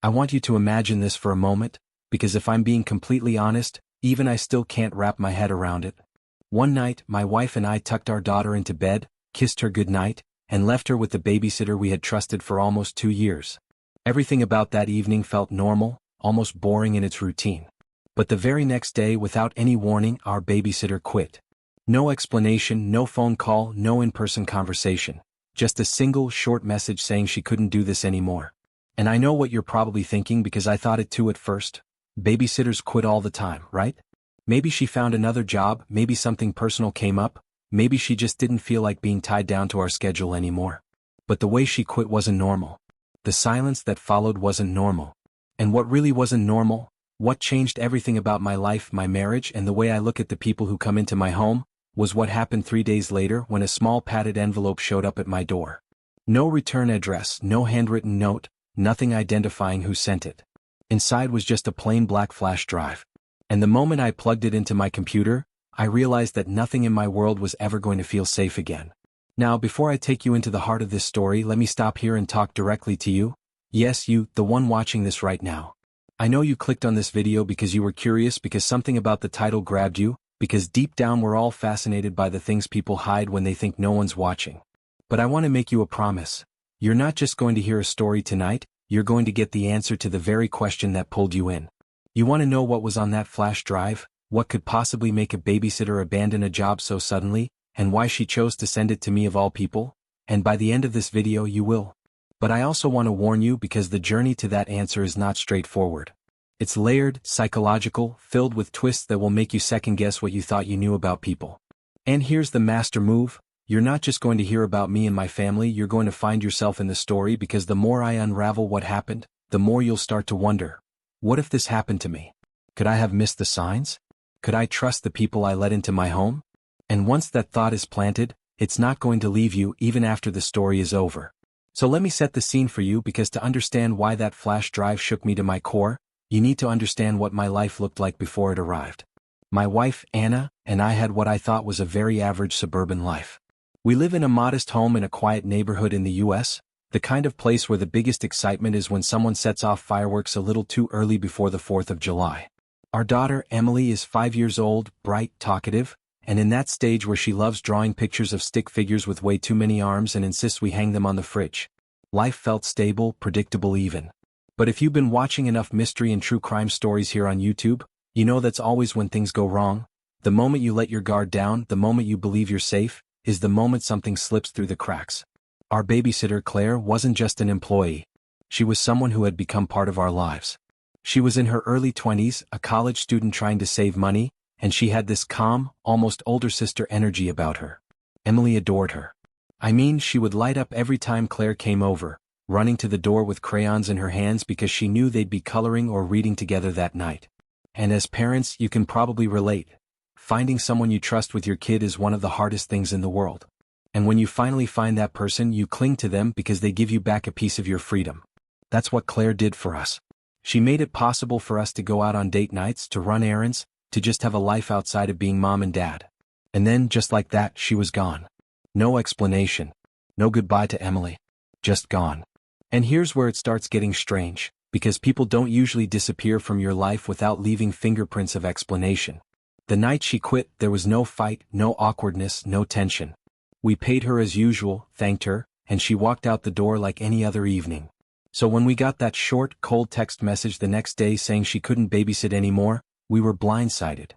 I want you to imagine this for a moment, because if I'm being completely honest, even I still can't wrap my head around it. One night, my wife and I tucked our daughter into bed, kissed her goodnight, and left her with the babysitter we had trusted for almost 2 years. Everything about that evening felt normal, almost boring in its routine. But the very next day, without any warning, our babysitter quit. No explanation, no phone call, no in-person conversation. Just a single, short message saying she couldn't do this anymore. And I know what you're probably thinking because I thought it too at first. Babysitters quit all the time, right? Maybe she found another job, maybe something personal came up, maybe she just didn't feel like being tied down to our schedule anymore. But the way she quit wasn't normal. The silence that followed wasn't normal. And what really wasn't normal, what changed everything about my life, my marriage, and the way I look at the people who come into my home, was what happened 3 days later when a small padded envelope showed up at my door. No return address, no handwritten note, nothing identifying who sent it. Inside was just a plain black flash drive. And the moment I plugged it into my computer, I realized that nothing in my world was ever going to feel safe again. Now, before I take you into the heart of this story, let me stop here and talk directly to you. Yes, you, the one watching this right now. I know you clicked on this video because you were curious, because something about the title grabbed you, because deep down we're all fascinated by the things people hide when they think no one's watching. But I want to make you a promise. You're not just going to hear a story tonight, you're going to get the answer to the very question that pulled you in. You want to know what was on that flash drive, what could possibly make a babysitter abandon a job so suddenly, and why she chose to send it to me of all people? And by the end of this video you will. But I also want to warn you, because the journey to that answer is not straightforward. It's layered, psychological, filled with twists that will make you second-guess what you thought you knew about people. And here's the master move. You're not just going to hear about me and my family, you're going to find yourself in the story, because the more I unravel what happened, the more you'll start to wonder, what if this happened to me? Could I have missed the signs? Could I trust the people I let into my home? And once that thought is planted, it's not going to leave you even after the story is over. So let me set the scene for you, because to understand why that flash drive shook me to my core, you need to understand what my life looked like before it arrived. My wife, Anna, and I had what I thought was a very average suburban life. We live in a modest home in a quiet neighborhood in the US, the kind of place where the biggest excitement is when someone sets off fireworks a little too early before the 4th of July. Our daughter, Emily, is 5 years old, bright, talkative, and in that stage where she loves drawing pictures of stick figures with way too many arms and insists we hang them on the fridge. Life felt stable, predictable even. But if you've been watching enough mystery and true crime stories here on YouTube, you know that's always when things go wrong. The moment you let your guard down, the moment you believe you're safe, is the moment something slips through the cracks. Our babysitter, Claire, wasn't just an employee. She was someone who had become part of our lives. She was in her early 20s, a college student trying to save money, and she had this calm, almost older sister energy about her. Emily adored her. I mean, she would light up every time Claire came over, running to the door with crayons in her hands because she knew they'd be coloring or reading together that night. And as parents, you can probably relate. Finding someone you trust with your kid is one of the hardest things in the world. And when you finally find that person, you cling to them because they give you back a piece of your freedom. That's what Claire did for us. She made it possible for us to go out on date nights, to run errands, to just have a life outside of being mom and dad. And then, just like that, she was gone. No explanation. No goodbye to Emily. Just gone. And here's where it starts getting strange, because people don't usually disappear from your life without leaving fingerprints of explanation. The night she quit, there was no fight, no awkwardness, no tension. We paid her as usual, thanked her, and she walked out the door like any other evening. So when we got that short, cold text message the next day saying she couldn't babysit anymore, we were blindsided.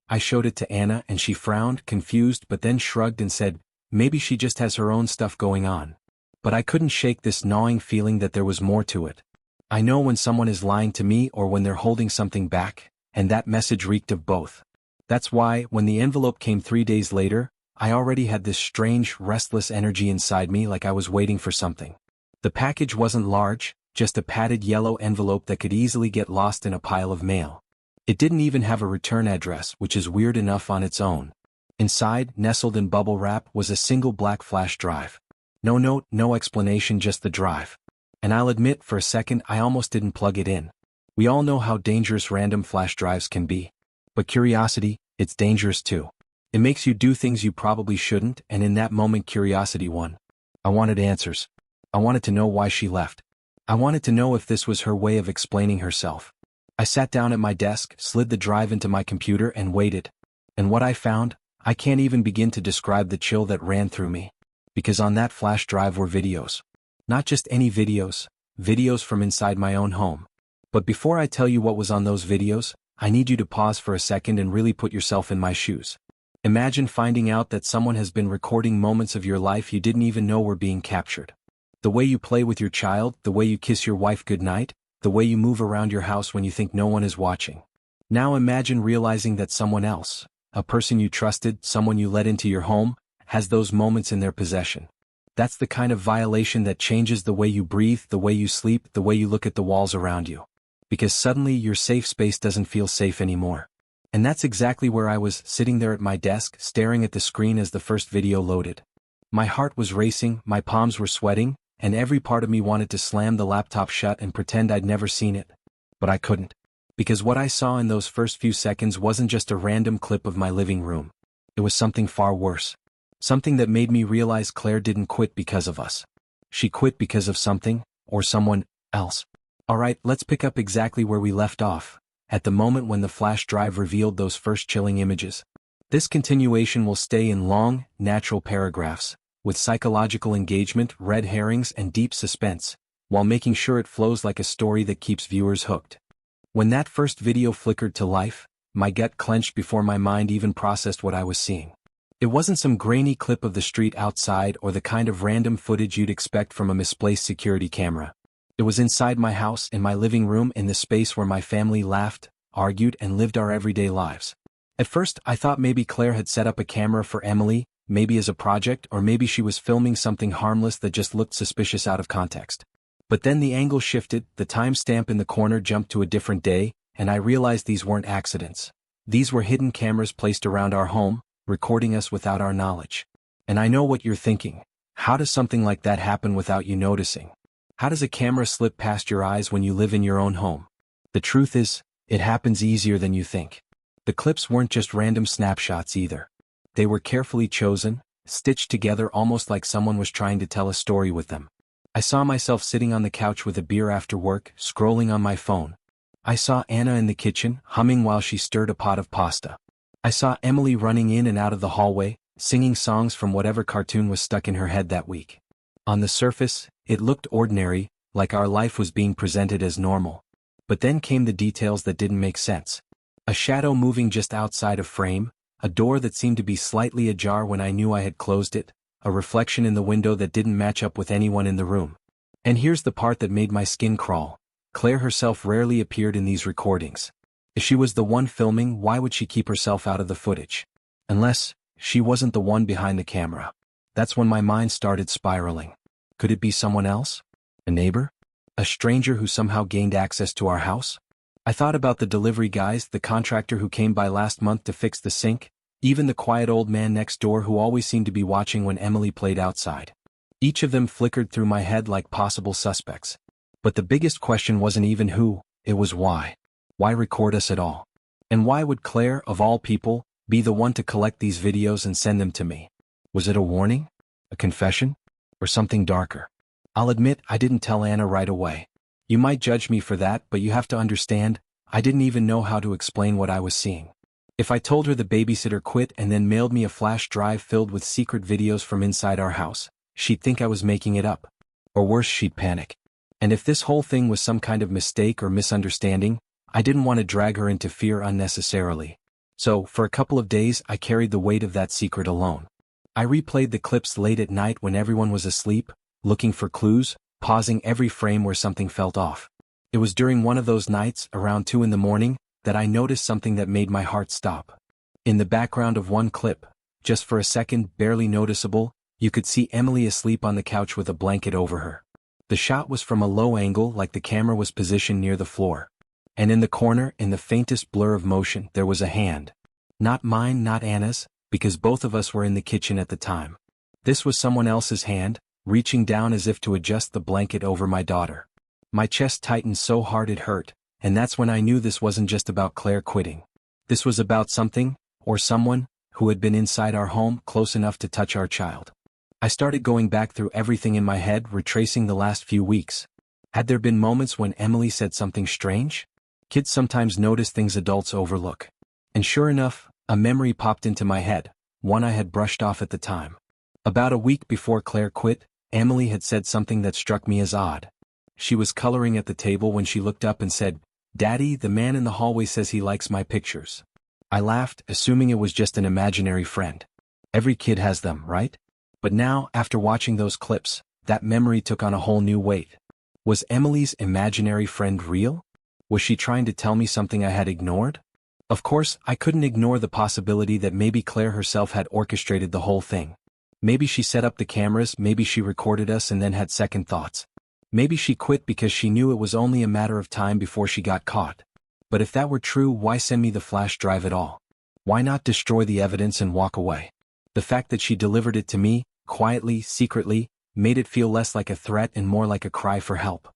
I showed it to Anna and she frowned, confused, but then shrugged and said, maybe she just has her own stuff going on. But I couldn't shake this gnawing feeling that there was more to it. I know when someone is lying to me or when they're holding something back, and that message reeked of both. That's why, when the envelope came 3 days later, I already had this strange, restless energy inside me, like I was waiting for something. The package wasn't large, just a padded yellow envelope that could easily get lost in a pile of mail. It didn't even have a return address, which is weird enough on its own. Inside, nestled in bubble wrap, was a single black flash drive. No note, no explanation, just the drive. And I'll admit, for a second, I almost didn't plug it in. We all know how dangerous random flash drives can be. But curiosity, it's dangerous too. It makes you do things you probably shouldn't, and in that moment curiosity won. I wanted answers. I wanted to know why she left. I wanted to know if this was her way of explaining herself. I sat down at my desk, slid the drive into my computer and waited. And what I found, I can't even begin to describe the chill that ran through me. Because on that flash drive were videos. Not just any videos, videos from inside my own home. But before I tell you what was on those videos, I need you to pause for a second and really put yourself in my shoes. Imagine finding out that someone has been recording moments of your life you didn't even know were being captured. The way you play with your child, the way you kiss your wife goodnight, the way you move around your house when you think no one is watching. Now imagine realizing that someone else, a person you trusted, someone you let into your home, has those moments in their possession. That's the kind of violation that changes the way you breathe, the way you sleep, the way you look at the walls around you. Because suddenly your safe space doesn't feel safe anymore. And that's exactly where I was, sitting there at my desk, staring at the screen as the first video loaded. My heart was racing, my palms were sweating, and every part of me wanted to slam the laptop shut and pretend I'd never seen it. But I couldn't. Because what I saw in those first few seconds wasn't just a random clip of my living room. It was something far worse. Something that made me realize Claire didn't quit because of us. She quit because of something, or someone else. Alright, let's pick up exactly where we left off, at the moment when the flash drive revealed those first chilling images. This continuation will stay in long, natural paragraphs, with psychological engagement, red herrings, and deep suspense, while making sure it flows like a story that keeps viewers hooked. When that first video flickered to life, my gut clenched before my mind even processed what I was seeing. It wasn't some grainy clip of the street outside or the kind of random footage you'd expect from a misplaced security camera. It was inside my house, in my living room, in the space where my family laughed, argued, and lived our everyday lives. At first, I thought maybe Claire had set up a camera for Emily, maybe as a project, or maybe she was filming something harmless that just looked suspicious out of context. But then the angle shifted, the timestamp in the corner jumped to a different day, and I realized these weren't accidents. These were hidden cameras placed around our home, recording us without our knowledge. And I know what you're thinking. How does something like that happen without you noticing? How does a camera slip past your eyes when you live in your own home? The truth is, it happens easier than you think. The clips weren't just random snapshots either. They were carefully chosen, stitched together almost like someone was trying to tell a story with them. I saw myself sitting on the couch with a beer after work, scrolling on my phone. I saw Anna in the kitchen, humming while she stirred a pot of pasta. I saw Emily running in and out of the hallway, singing songs from whatever cartoon was stuck in her head that week. On the surface, it looked ordinary, like our life was being presented as normal. But then came the details that didn't make sense. A shadow moving just outside of frame, a door that seemed to be slightly ajar when I knew I had closed it, a reflection in the window that didn't match up with anyone in the room. And here's the part that made my skin crawl. Claire herself rarely appeared in these recordings. If she was the one filming, why would she keep herself out of the footage? Unless she wasn't the one behind the camera. That's when my mind started spiraling. Could it be someone else? A neighbor? A stranger who somehow gained access to our house? I thought about the delivery guys, the contractor who came by last month to fix the sink, even the quiet old man next door who always seemed to be watching when Emily played outside. Each of them flickered through my head like possible suspects. But the biggest question wasn't even who, it was why. Why record us at all? And why would Claire, of all people, be the one to collect these videos and send them to me? Was it a warning? A confession? Or something darker? I'll admit I didn't tell Anna right away. You might judge me for that, but you have to understand, I didn't even know how to explain what I was seeing. If I told her the babysitter quit and then mailed me a flash drive filled with secret videos from inside our house, she'd think I was making it up. Or worse, she'd panic. And if this whole thing was some kind of mistake or misunderstanding, I didn't want to drag her into fear unnecessarily. So, for a couple of days, I carried the weight of that secret alone. I replayed the clips late at night when everyone was asleep, looking for clues, pausing every frame where something felt off. It was during one of those nights, around 2 in the morning, that I noticed something that made my heart stop. In the background of one clip, just for a second, barely noticeable, you could see Emily asleep on the couch with a blanket over her. The shot was from a low angle, like the camera was positioned near the floor. And in the corner, in the faintest blur of motion, there was a hand. Not mine, not Anna's, because both of us were in the kitchen at the time. This was someone else's hand, reaching down as if to adjust the blanket over my daughter. My chest tightened so hard it hurt, and that's when I knew this wasn't just about Claire quitting. This was about something, or someone, who had been inside our home close enough to touch our child. I started going back through everything in my head, retracing the last few weeks. Had there been moments when Emily said something strange? Kids sometimes notice things adults overlook. And sure enough, a memory popped into my head, one I had brushed off at the time. About a week before Claire quit, Emily had said something that struck me as odd. She was coloring at the table when she looked up and said, "Daddy, the man in the hallway says he likes my pictures." I laughed, assuming it was just an imaginary friend. Every kid has them, right? But now, after watching those clips, that memory took on a whole new weight. Was Emily's imaginary friend real? Was she trying to tell me something I had ignored? Of course, I couldn't ignore the possibility that maybe Claire herself had orchestrated the whole thing. Maybe she set up the cameras, maybe she recorded us and then had second thoughts. Maybe she quit because she knew it was only a matter of time before she got caught. But if that were true, why send me the flash drive at all? Why not destroy the evidence and walk away? The fact that she delivered it to me, quietly, secretly, made it feel less like a threat and more like a cry for help.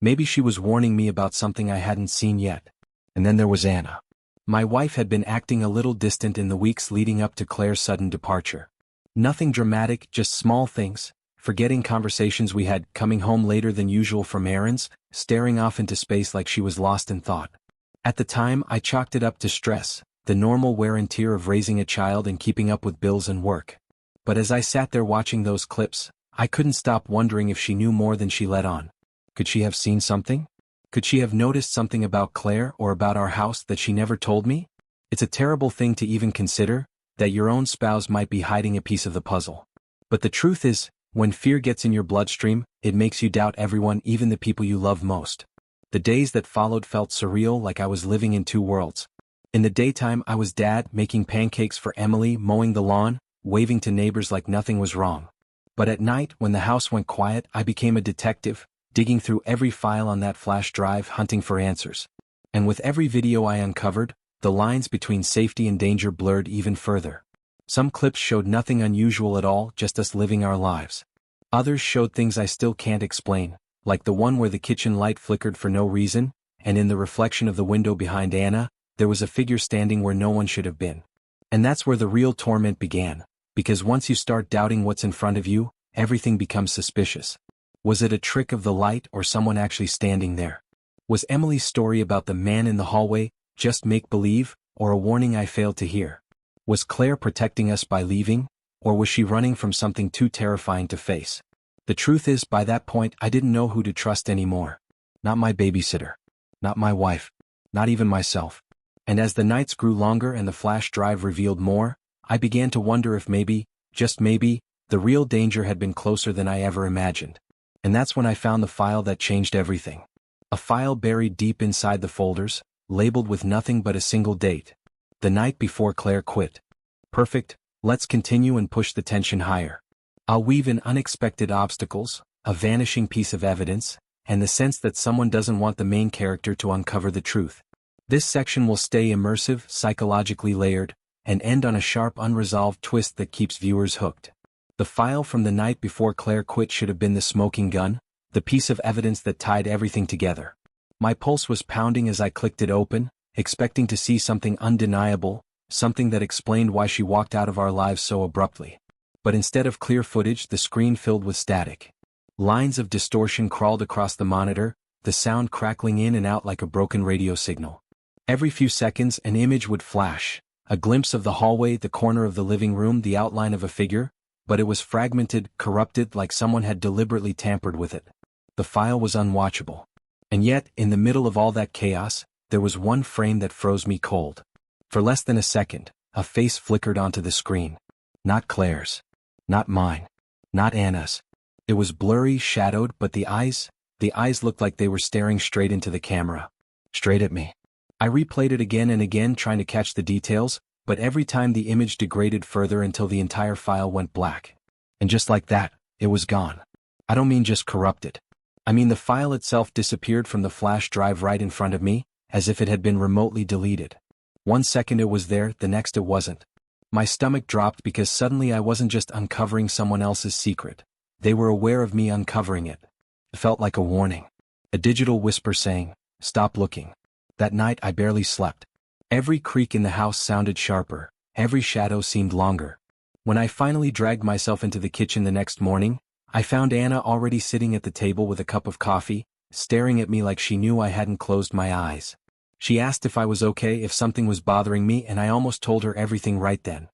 Maybe she was warning me about something I hadn't seen yet. And then there was Anna. My wife had been acting a little distant in the weeks leading up to Claire's sudden departure. Nothing dramatic, just small things, forgetting conversations we had, coming home later than usual from errands, staring off into space like she was lost in thought. At the time, I chalked it up to stress, the normal wear and tear of raising a child and keeping up with bills and work. But as I sat there watching those clips, I couldn't stop wondering if she knew more than she let on. Could she have seen something? Could she have noticed something about Claire or about our house that she never told me? It's a terrible thing to even consider, that your own spouse might be hiding a piece of the puzzle. But the truth is, when fear gets in your bloodstream, it makes you doubt everyone, even the people you love most. The days that followed felt surreal, like I was living in two worlds. In the daytime, I was dad, making pancakes for Emily, mowing the lawn, waving to neighbors like nothing was wrong. But at night, when the house went quiet, I became a detective, digging through every file on that flash drive, hunting for answers. And with every video I uncovered, the lines between safety and danger blurred even further. Some clips showed nothing unusual at all, just us living our lives. Others showed things I still can't explain, like the one where the kitchen light flickered for no reason, and in the reflection of the window behind Anna, there was a figure standing where no one should have been. And that's where the real torment began, because once you start doubting what's in front of you, everything becomes suspicious. Was it a trick of the light or someone actually standing there? Was Emily's story about the man in the hallway just make-believe, or a warning I failed to hear? Was Claire protecting us by leaving, or was she running from something too terrifying to face? The truth is, by that point, I didn't know who to trust anymore. Not my babysitter. Not my wife. Not even myself. And as the nights grew longer and the flash drive revealed more, I began to wonder if maybe, just maybe, the real danger had been closer than I ever imagined. And that's when I found the file that changed everything. A file buried deep inside the folders, labeled with nothing but a single date. The night before Claire quit. Perfect, let's continue and push the tension higher. I'll weave in unexpected obstacles, a vanishing piece of evidence, and the sense that someone doesn't want the main character to uncover the truth. This section will stay immersive, psychologically layered, and end on a sharp unresolved twist that keeps viewers hooked. The file from the night before Claire quit should have been the smoking gun, the piece of evidence that tied everything together. My pulse was pounding as I clicked it open, expecting to see something undeniable, something that explained why she walked out of our lives so abruptly. But instead of clear footage, the screen filled with static. Lines of distortion crawled across the monitor, the sound crackling in and out like a broken radio signal. Every few seconds, an image would flash, a glimpse of the hallway, the corner of the living room, the outline of a figure, but it was fragmented, corrupted, like someone had deliberately tampered with it. The file was unwatchable. And yet, in the middle of all that chaos, there was one frame that froze me cold. For less than a second, a face flickered onto the screen. Not Claire's. Not mine. Not Anna's. It was blurry, shadowed, but the eyes looked like they were staring straight into the camera. Straight at me. I replayed it again and again, trying to catch the details, but every time the image degraded further until the entire file went black. And just like that, it was gone. I don't mean just corrupted. I mean the file itself disappeared from the flash drive right in front of me, as if it had been remotely deleted. One second it was there, the next it wasn't. My stomach dropped because suddenly I wasn't just uncovering someone else's secret. They were aware of me uncovering it. It felt like a warning. A digital whisper saying, "Stop looking." That night I barely slept. Every creak in the house sounded sharper, every shadow seemed longer. When I finally dragged myself into the kitchen the next morning, I found Anna already sitting at the table with a cup of coffee, staring at me like she knew I hadn't closed my eyes. She asked if I was okay, if something was bothering me, and I almost told her everything right then.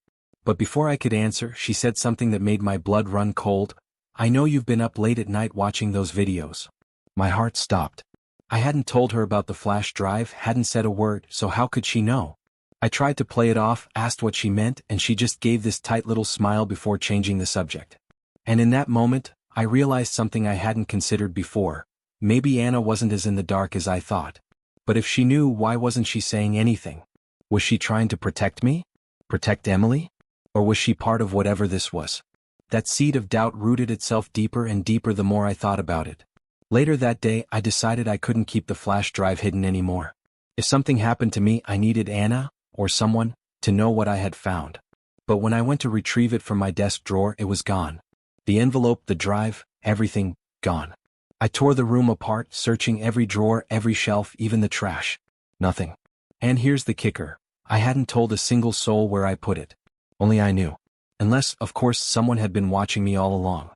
But before I could answer, she said something that made my blood run cold. "I know you've been up late at night watching those videos." My heart stopped. I hadn't told her about the flash drive, hadn't said a word, so how could she know? I tried to play it off, asked what she meant, and she just gave this tight little smile before changing the subject. And in that moment, I realized something I hadn't considered before. Maybe Anna wasn't as in the dark as I thought. But if she knew, why wasn't she saying anything? Was she trying to protect me? Protect Emily? Or was she part of whatever this was? That seed of doubt rooted itself deeper and deeper the more I thought about it. Later that day, I decided I couldn't keep the flash drive hidden anymore. If something happened to me, I needed Anna, or someone, to know what I had found. But when I went to retrieve it from my desk drawer, it was gone. The envelope, the drive, everything, gone. I tore the room apart, searching every drawer, every shelf, even the trash. Nothing. And here's the kicker. I hadn't told a single soul where I put it. Only I knew. Unless, of course, someone had been watching me all along.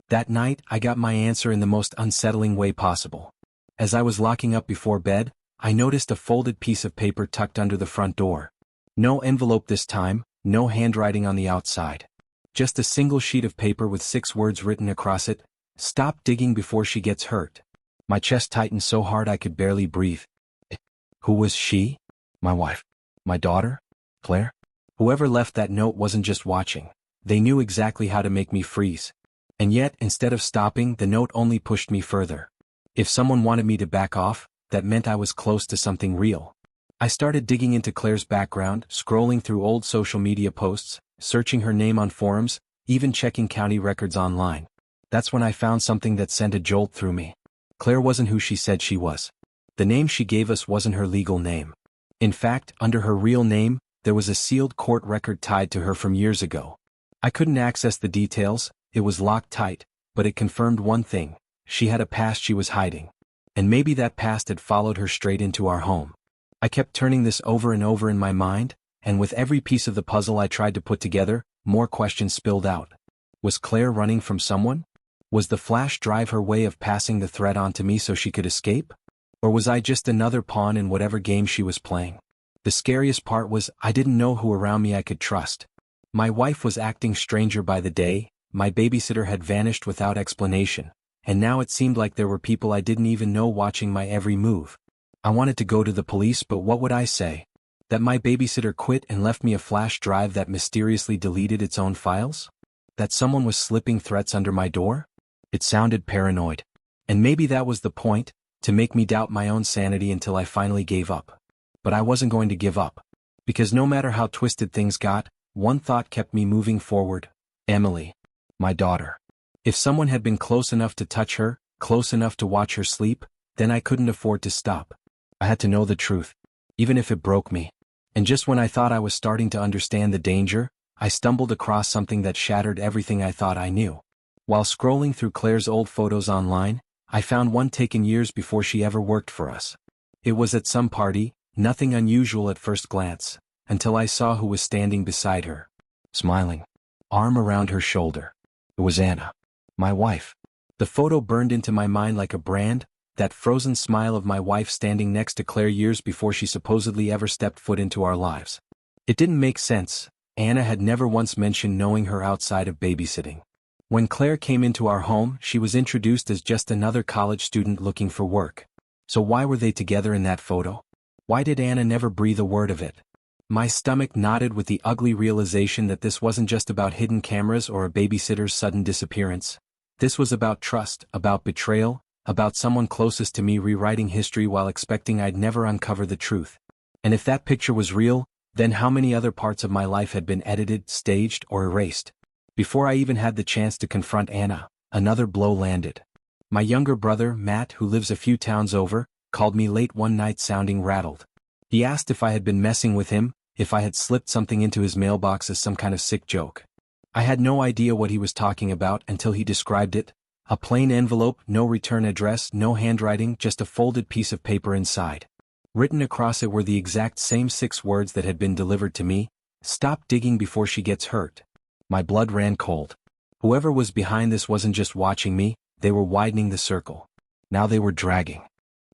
That night, I got my answer in the most unsettling way possible. As I was locking up before bed, I noticed a folded piece of paper tucked under the front door. No envelope this time, no handwriting on the outside. Just a single sheet of paper with 6 words written across it: "Stop digging before she gets hurt." My chest tightened so hard I could barely breathe. Who was she? My wife? My daughter? Claire? Whoever left that note wasn't just watching. They knew exactly how to make me freeze. And yet, instead of stopping, the note only pushed me further. If someone wanted me to back off, that meant I was close to something real. I started digging into Claire's background, scrolling through old social media posts, searching her name on forums, even checking county records online. That's when I found something that sent a jolt through me. Claire wasn't who she said she was. The name she gave us wasn't her legal name. In fact, under her real name, there was a sealed court record tied to her from years ago. I couldn't access the details, it was locked tight, but it confirmed one thing: she had a past she was hiding. And maybe that past had followed her straight into our home. I kept turning this over and over in my mind, and with every piece of the puzzle I tried to put together, more questions spilled out. Was Claire running from someone? Was the flash drive her way of passing the threat on to me so she could escape? Or was I just another pawn in whatever game she was playing? The scariest part was, I didn't know who around me I could trust. My wife was acting stranger by the day, my babysitter had vanished without explanation, and now it seemed like there were people I didn't even know watching my every move. I wanted to go to the police, but what would I say? That my babysitter quit and left me a flash drive that mysteriously deleted its own files? That someone was slipping threats under my door? It sounded paranoid. And maybe that was the point, to make me doubt my own sanity until I finally gave up. But I wasn't going to give up. Because no matter how twisted things got, one thought kept me moving forward: Emily. My daughter. If someone had been close enough to touch her, close enough to watch her sleep, then I couldn't afford to stop. I had to know the truth, even if it broke me. And just when I thought I was starting to understand the danger, I stumbled across something that shattered everything I thought I knew. While scrolling through Claire's old photos online, I found one taken years before she ever worked for us. It was at some party, nothing unusual at first glance, until I saw who was standing beside her. Smiling. Arm around her shoulder. It was Anna. My wife. The photo burned into my mind like a brand, that frozen smile of my wife standing next to Claire years before she supposedly ever stepped foot into our lives. It didn't make sense. Anna had never once mentioned knowing her outside of babysitting. When Claire came into our home, she was introduced as just another college student looking for work. So why were they together in that photo? Why did Anna never breathe a word of it? My stomach knotted with the ugly realization that this wasn't just about hidden cameras or a babysitter's sudden disappearance. This was about trust, about betrayal, about someone closest to me rewriting history while expecting I'd never uncover the truth. And if that picture was real, then how many other parts of my life had been edited, staged, or erased? Before I even had the chance to confront Anna, another blow landed. My younger brother, Matt, who lives a few towns over, called me late one night sounding rattled. He asked if I had been messing with him, if I had slipped something into his mailbox as some kind of sick joke. I had no idea what he was talking about until he described it: a plain envelope, no return address, no handwriting, just a folded piece of paper inside. Written across it were the exact same 6 words that had been delivered to me: "Stop digging before she gets hurt." My blood ran cold. Whoever was behind this wasn't just watching me, they were widening the circle. Now they were dragging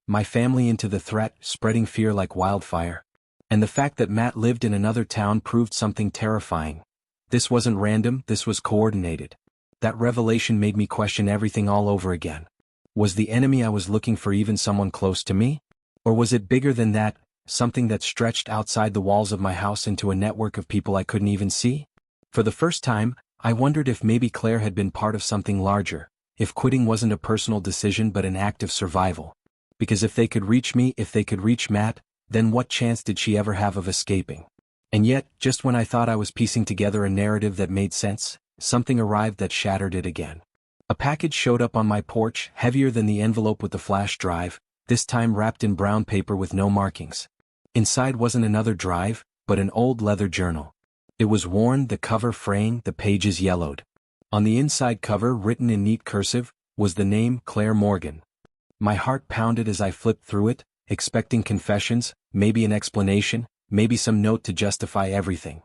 my family into the threat, spreading fear like wildfire. And the fact that Matt lived in another town proved something terrifying. This wasn't random, this was coordinated. That revelation made me question everything all over again. Was the enemy I was looking for even someone close to me? Or was it bigger than that, something that stretched outside the walls of my house into a network of people I couldn't even see? For the first time, I wondered if maybe Claire had been part of something larger, if quitting wasn't a personal decision but an act of survival. Because if they could reach me, if they could reach Matt, then what chance did she ever have of escaping? And yet, just when I thought I was piecing together a narrative that made sense, something arrived that shattered it again. A package showed up on my porch, heavier than the envelope with the flash drive, this time wrapped in brown paper with no markings. Inside wasn't another drive, but an old leather journal. It was worn, the cover fraying, the pages yellowed. On the inside cover, written in neat cursive, was the name Claire Morgan. My heart pounded as I flipped through it, expecting confessions, maybe an explanation, maybe some note to justify everything.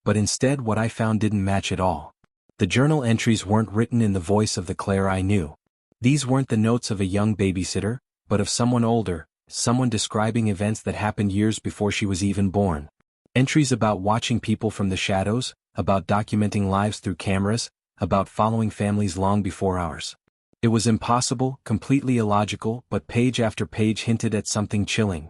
But instead what I found didn't match at all. The journal entries weren't written in the voice of the Claire I knew. These weren't the notes of a young babysitter, but of someone older, someone describing events that happened years before she was even born. Entries about watching people from the shadows, about documenting lives through cameras, about following families long before ours. It was impossible, completely illogical, but page after page hinted at something chilling.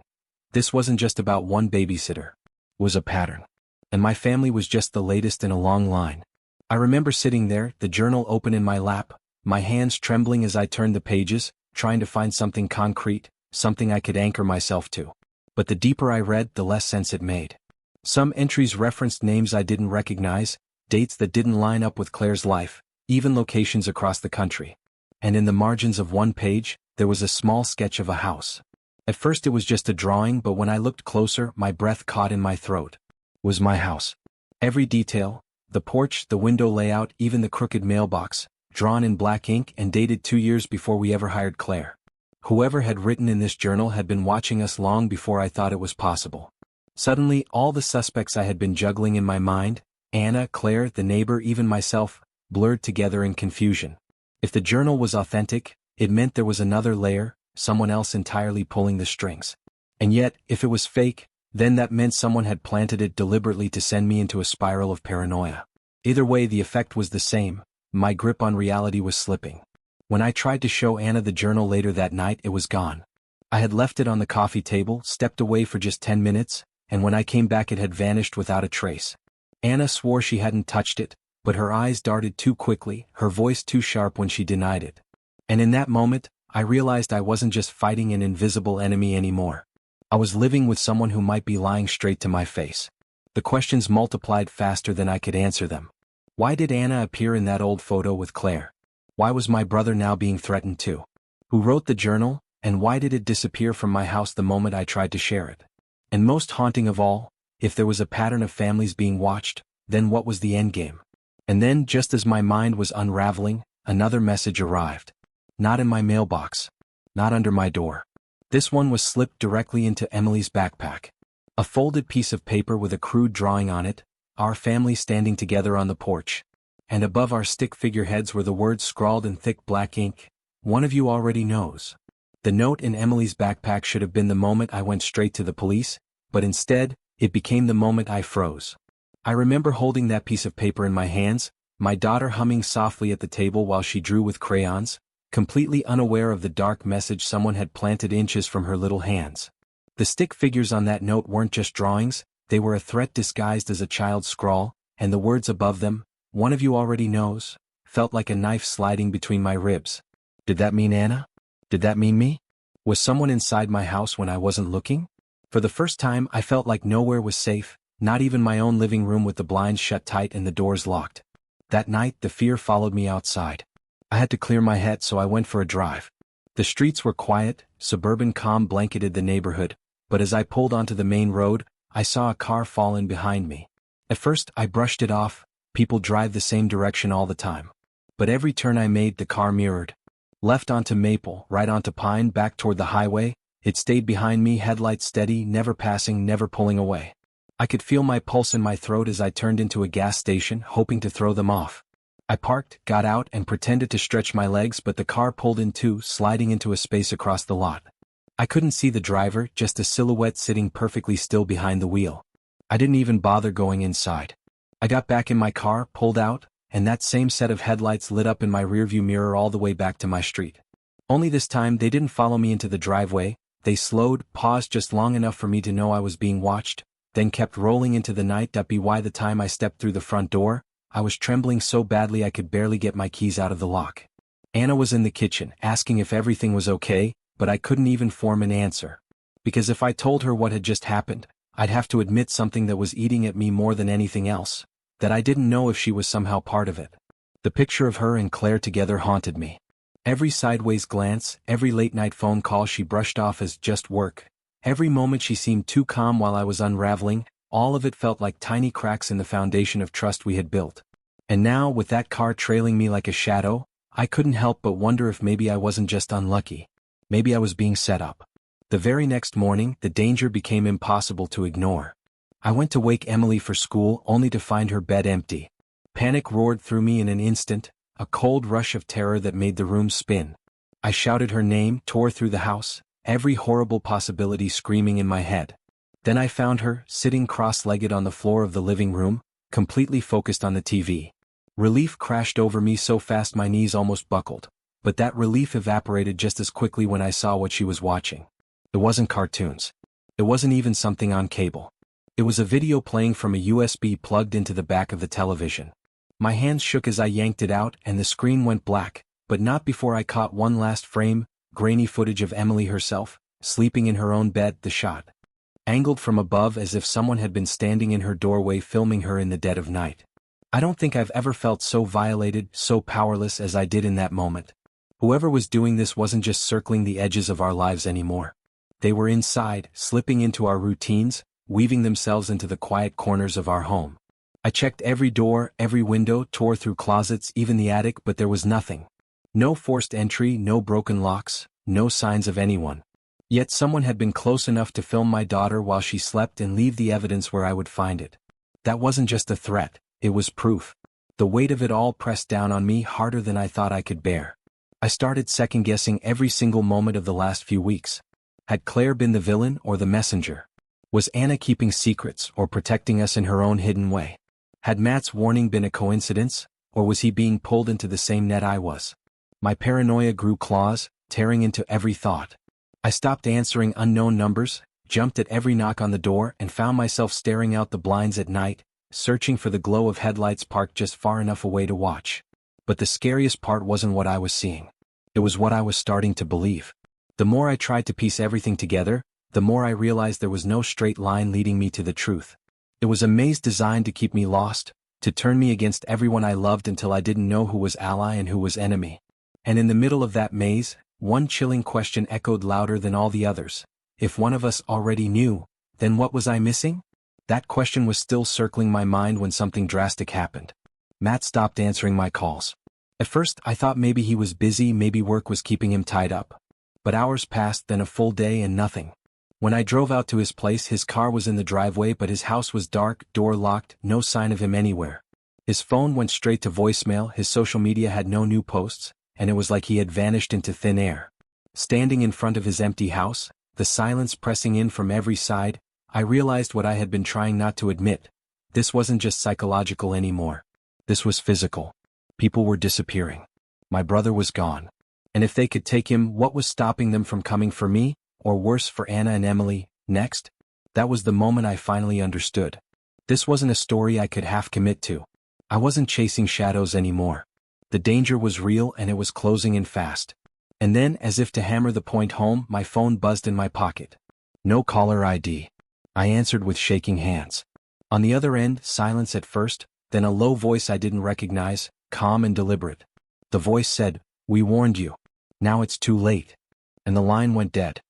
This wasn't just about one babysitter. It was a pattern. And my family was just the latest in a long line. I remember sitting there, the journal open in my lap, my hands trembling as I turned the pages, trying to find something concrete, something I could anchor myself to. But the deeper I read, the less sense it made. Some entries referenced names I didn't recognize, dates that didn't line up with Claire's life, even locations across the country. And in the margins of one page, there was a small sketch of a house. At first it was just a drawing, but when I looked closer, my breath caught in my throat. It was my house. Every detail, the porch, the window layout, even the crooked mailbox, drawn in black ink and dated 2 years before we ever hired Claire. Whoever had written in this journal had been watching us long before I thought it was possible. Suddenly, all the suspects I had been juggling in my mind, Anna, Claire, the neighbor, even myself, blurred together in confusion. If the journal was authentic, it meant there was another layer, someone else entirely pulling the strings. And yet, if it was fake, then that meant someone had planted it deliberately to send me into a spiral of paranoia. Either way, the effect was the same. My grip on reality was slipping. When I tried to show Anna the journal later that night, it was gone. I had left it on the coffee table, stepped away for just 10 minutes, and when I came back it had vanished without a trace. Anna swore she hadn't touched it, but her eyes darted too quickly, her voice too sharp when she denied it. And in that moment, I realized I wasn't just fighting an invisible enemy anymore. I was living with someone who might be lying straight to my face. The questions multiplied faster than I could answer them. Why did Anna appear in that old photo with Claire? Why was my brother now being threatened too? Who wrote the journal, and why did it disappear from my house the moment I tried to share it? And most haunting of all, if there was a pattern of families being watched, then what was the endgame? And then, just as my mind was unraveling, another message arrived. Not in my mailbox. Not under my door. This one was slipped directly into Emily's backpack. A folded piece of paper with a crude drawing on it, our family standing together on the porch. And above our stick figureheads were the words scrawled in thick black ink, "One of you already knows." The note in Emily's backpack should have been the moment I went straight to the police, but instead, it became the moment I froze. I remember holding that piece of paper in my hands, my daughter humming softly at the table while she drew with crayons, completely unaware of the dark message someone had planted inches from her little hands. The stick figures on that note weren't just drawings, they were a threat disguised as a child's scrawl, and the words above them, "One of you already knows," felt like a knife sliding between my ribs. Did that mean Anna? Did that mean me? Was someone inside my house when I wasn't looking? For the first time, I felt like nowhere was safe, not even my own living room with the blinds shut tight and the doors locked. That night, the fear followed me outside. I had to clear my head, so I went for a drive. The streets were quiet, suburban calm blanketed the neighborhood, but as I pulled onto the main road, I saw a car fall in behind me. At first, I brushed it off. People drive the same direction all the time. But every turn I made, the car mirrored. Left onto Maple, right onto Pine, back toward the highway, it stayed behind me, headlights steady, never passing, never pulling away. I could feel my pulse in my throat as I turned into a gas station, hoping to throw them off. I parked, got out, and pretended to stretch my legs, but the car pulled in too, sliding into a space across the lot. I couldn't see the driver, just a silhouette sitting perfectly still behind the wheel. I didn't even bother going inside. I got back in my car, pulled out, and that same set of headlights lit up in my rearview mirror all the way back to my street. Only this time they didn't follow me into the driveway. They slowed, paused just long enough for me to know I was being watched, then kept rolling into the night. By the time I stepped through the front door, I was trembling so badly I could barely get my keys out of the lock. Anna was in the kitchen, asking if everything was okay, but I couldn't even form an answer. Because if I told her what had just happened, I'd have to admit something that was eating at me more than anything else, that I didn't know if she was somehow part of it. The picture of her and Claire together haunted me. Every sideways glance, every late-night phone call she brushed off as just work, every moment she seemed too calm while I was unraveling, all of it felt like tiny cracks in the foundation of trust we had built. And now, with that car trailing me like a shadow, I couldn't help but wonder if maybe I wasn't just unlucky. Maybe I was being set up. The very next morning, the danger became impossible to ignore. I went to wake Emily for school only to find her bed empty. Panic roared through me in an instant, a cold rush of terror that made the room spin. I shouted her name, tore through the house, every horrible possibility screaming in my head. Then I found her, sitting cross-legged on the floor of the living room, completely focused on the TV. Relief crashed over me so fast my knees almost buckled, but that relief evaporated just as quickly when I saw what she was watching. It wasn't cartoons. It wasn't even something on cable. It was a video playing from a USB plugged into the back of the television. My hands shook as I yanked it out and the screen went black, but not before I caught one last frame, grainy footage of Emily herself, sleeping in her own bed. The shot, angled from above as if someone had been standing in her doorway filming her in the dead of night. I don't think I've ever felt so violated, so powerless as I did in that moment. Whoever was doing this wasn't just circling the edges of our lives anymore. They were inside, slipping into our routines, weaving themselves into the quiet corners of our home. I checked every door, every window, tore through closets, even the attic, but there was nothing. No forced entry, no broken locks, no signs of anyone. Yet someone had been close enough to film my daughter while she slept and leave the evidence where I would find it. That wasn't just a threat, it was proof. The weight of it all pressed down on me harder than I thought I could bear. I started second-guessing every single moment of the last few weeks. Had Claire been the villain or the messenger? Was Anna keeping secrets or protecting us in her own hidden way? Had Matt's warning been a coincidence, or was he being pulled into the same net I was? My paranoia grew claws, tearing into every thought. I stopped answering unknown numbers, jumped at every knock on the door, and found myself staring out the blinds at night, searching for the glow of headlights parked just far enough away to watch. But the scariest part wasn't what I was seeing. It was what I was starting to believe. The more I tried to piece everything together, the more I realized there was no straight line leading me to the truth. It was a maze designed to keep me lost, to turn me against everyone I loved until I didn't know who was ally and who was enemy. And in the middle of that maze, one chilling question echoed louder than all the others. If one of us already knew, then what was I missing? That question was still circling my mind when something drastic happened. Matt stopped answering my calls. At first, I thought maybe he was busy, maybe work was keeping him tied up. But hours passed, then a full day and nothing. When I drove out to his place, his car was in the driveway, but his house was dark, door locked, no sign of him anywhere. His phone went straight to voicemail, his social media had no new posts, and it was like he had vanished into thin air. Standing in front of his empty house, the silence pressing in from every side, I realized what I had been trying not to admit. This wasn't just psychological anymore. This was physical. People were disappearing. My brother was gone. And if they could take him, what was stopping them from coming for me? Or worse, for Anna and Emily, next? That was the moment I finally understood. This wasn't a story I could half commit to. I wasn't chasing shadows anymore. The danger was real and it was closing in fast. And then, as if to hammer the point home, my phone buzzed in my pocket. No caller ID. I answered with shaking hands. On the other end, silence at first, then a low voice I didn't recognize, calm and deliberate. The voice said, "We warned you. Now it's too late." And the line went dead.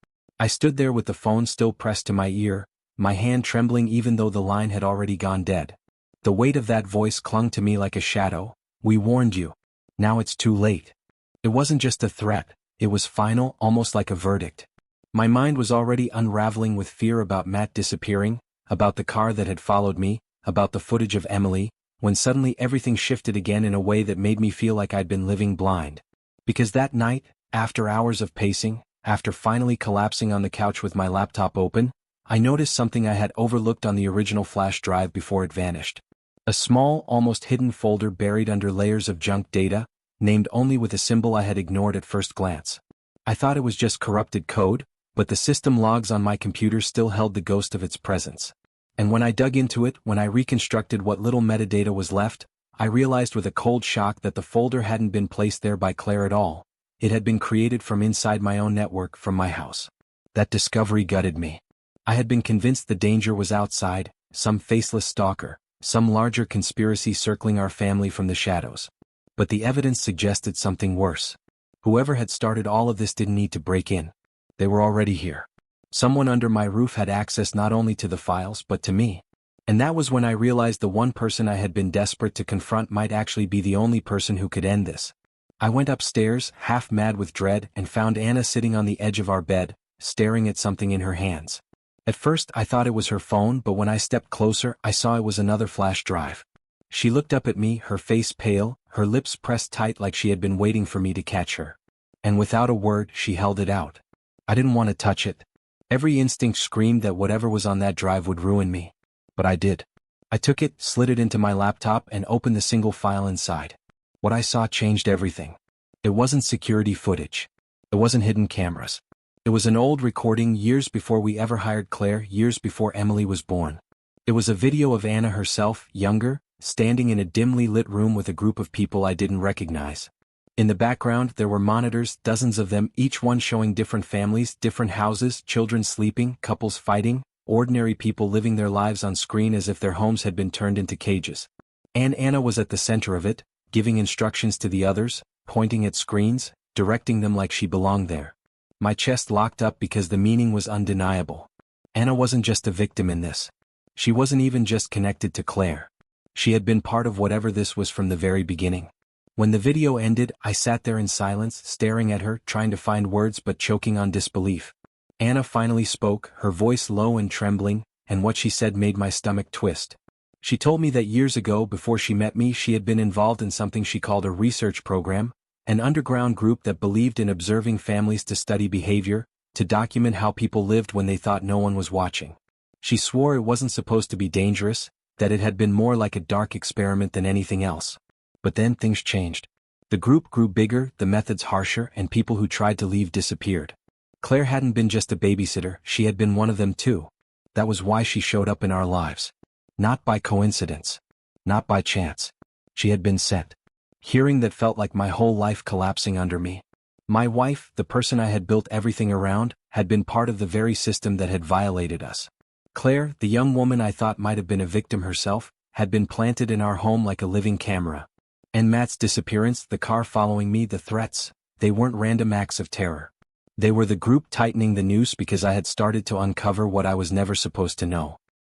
I stood there with the phone still pressed to my ear, my hand trembling even though the line had already gone dead. The weight of that voice clung to me like a shadow. "We warned you. Now it's too late." It wasn't just a threat, it was final, almost like a verdict. My mind was already unraveling with fear about Matt disappearing, about the car that had followed me, about the footage of Emily, when suddenly everything shifted again in a way that made me feel like I'd been living blind. Because that night, after hours of pacing, after finally collapsing on the couch with my laptop open, I noticed something I had overlooked on the original flash drive before it vanished. A small, almost hidden folder buried under layers of junk data, named only with a symbol I had ignored at first glance. I thought it was just corrupted code, but the system logs on my computer still held the ghost of its presence. And when I dug into it, when I reconstructed what little metadata was left, I realized with a cold shock that the folder hadn't been placed there by Claire at all. It had been created from inside my own network, from my house. That discovery gutted me. I had been convinced the danger was outside, some faceless stalker, some larger conspiracy circling our family from the shadows. But the evidence suggested something worse. Whoever had started all of this didn't need to break in. They were already here. Someone under my roof had access not only to the files but to me. And that was when I realized the one person I had been desperate to confront might actually be the only person who could end this. I went upstairs, half mad with dread, and found Anna sitting on the edge of our bed, staring at something in her hands. At first I thought it was her phone, but when I stepped closer I saw it was another flash drive. She looked up at me, her face pale, her lips pressed tight like she had been waiting for me to catch her. And without a word she held it out. I didn't want to touch it. Every instinct screamed that whatever was on that drive would ruin me. But I did. I took it, slid it into my laptop, and opened the single file inside. What I saw changed everything. It wasn't security footage. It wasn't hidden cameras. It was an old recording years before we ever hired Claire, years before Emily was born. It was a video of Anna herself, younger, standing in a dimly lit room with a group of people I didn't recognize. In the background there were monitors, dozens of them, each one showing different families, different houses, children sleeping, couples fighting, ordinary people living their lives on screen as if their homes had been turned into cages. And Anna was at the center of it, giving instructions to the others, pointing at screens, directing them like she belonged there. My chest locked up because the meaning was undeniable. Anna wasn't just a victim in this. She wasn't even just connected to Claire. She had been part of whatever this was from the very beginning. When the video ended, I sat there in silence, staring at her, trying to find words but choking on disbelief. Anna finally spoke, her voice low and trembling, and what she said made my stomach twist. She told me that years ago, before she met me, she had been involved in something she called a research program, an underground group that believed in observing families to study behavior, to document how people lived when they thought no one was watching. She swore it wasn't supposed to be dangerous, that it had been more like a dark experiment than anything else. But then things changed. The group grew bigger, the methods harsher, and people who tried to leave disappeared. Claire hadn't been just a babysitter, she had been one of them too. That was why she showed up in our lives. Not by coincidence. Not by chance. She had been sent. Hearing that felt like my whole life collapsing under me. My wife, the person I had built everything around, had been part of the very system that had violated us. Claire, the young woman I thought might have been a victim herself, had been planted in our home like a living camera. And Matt's disappearance, the car following me, the threats, they weren't random acts of terror. They were the group tightening the noose because I had started to uncover what I was never supposed to know.